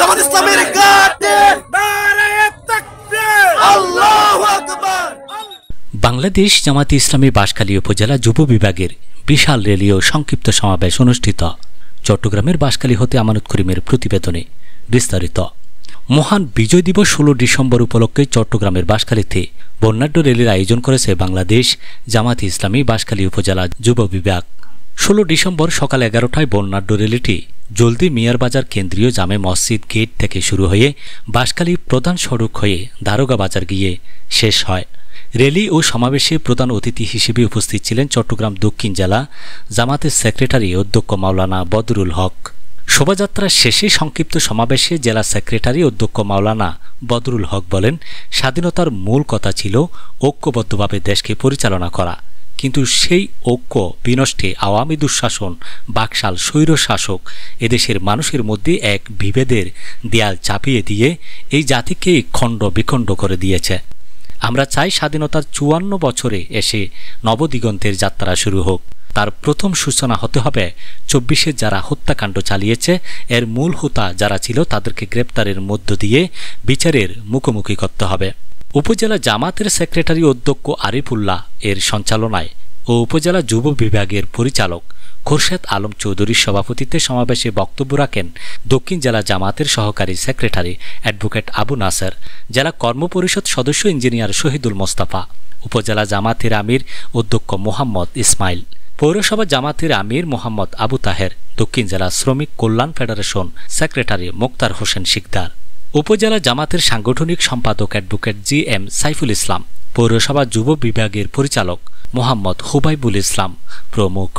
জামাত ইসলামের ঘাটে নারায়ে তাকবীর, আল্লাহু আকবার। বাংলাদেশ জামাতে ইসলামী বাঁশখালী উপজেলা যুব বিভাগের বিশাল র্যালি ও সংক্ষিপ্ত সমাবেশ অনুষ্ঠিত। চট্টগ্রামের বাঁশখালী হতে আমানত করিমের প্রতিবেদনে বিস্তারিত। মহান বিজয় দিবস 16 ডিসেম্বর উপলক্ষে চট্টগ্রামের বাঁশখালীতে বর্ণাঢ্য র্যালির আয়োজন করেছে বাংলাদেশ জামাতে ইসলামী বাঁশখালী উপজেলা যুব বিভাগ। 16 ডিসেম্বর সকাল 11টায় বর্ণাঢ্য র্যালিটি জলদি মিয়ার বাজার কেন্দ্রীয় জামে মসজিদ গেট থেকে শুরু হয়ে বাঁশখালী প্রধান সড়ক হয়ে দারোগা বাজার গিয়ে শেষ হয়। র্যালি ও সমাবেশে প্রধান অতিথি হিসেবে উপস্থিত ছিলেন চট্টগ্রাম দক্ষিণ জেলা জামাতের সেক্রেটারি অধ্যক্ষ মাওলানা বদরুল হক। শোভাযাত্রার শেষে সংক্ষিপ্ত সমাবেশে জেলা সেক্রেটারি অধ্যক্ষ মাওলানা বদরুল হক বলেন, স্বাধীনতার মূল কথা ছিল ঐক্যবদ্ধভাবে দেশকে পরিচালনা করা, কিন্তু সেই ঐক্য বিনষ্টে আওয়ামী দুঃশাসন বাকশাল স্বৈর শাসক এদেশের মানুষের মধ্যে এক বিভেদের দেয়াল চাপিয়ে দিয়ে এই জাতিকে খণ্ড বিখণ্ড করে দিয়েছে। আমরা চাই স্বাধীনতার 54 বছরে এসে নবদিগন্তের যাত্রা শুরু হোক। তার প্রথম সূচনা হতে হবে 24-এ যারা হত্যাকাণ্ড চালিয়েছে এর মূল হোতা যারা ছিল তাদেরকে গ্রেপ্তারের মধ্য দিয়ে বিচারের মুখোমুখি করতে হবে। উপজেলা জামাতের সেক্রেটারি অধ্যক্ষ আরিফুল্লাহ এর সঞ্চালনায় ও উপজেলা যুব বিভাগের পরিচালক খোরশেদ আলম চৌধুরীর সভাপতিত্বে সমাবেশে বক্তব্য রাখেন দক্ষিণ জেলা জামাতের সহকারী সেক্রেটারি অ্যাডভোকেট আবু নাসের, জেলা কর্মপরিষদ সদস্য ইঞ্জিনিয়ার শহীদুল মোস্তফা, উপজেলা জামাতের আমির অধ্যক্ষ মোহাম্মদ ইসমাইল, পৌরসভা জামাতের আমির মোহাম্মদ আবু তাহের, দক্ষিণ জেলা শ্রমিক কল্যাণ ফেডারেশন সেক্রেটারি মোক্তার হোসেন শিকদার, উপজেলা জামাতের সাংগঠনিক সম্পাদক অ্যাডভোকেট GM সাইফুল ইসলাম, পৌরসভা যুব বিভাগের পরিচালক মোহাম্মদ হুবাইবুল ইসলাম প্রমুখ।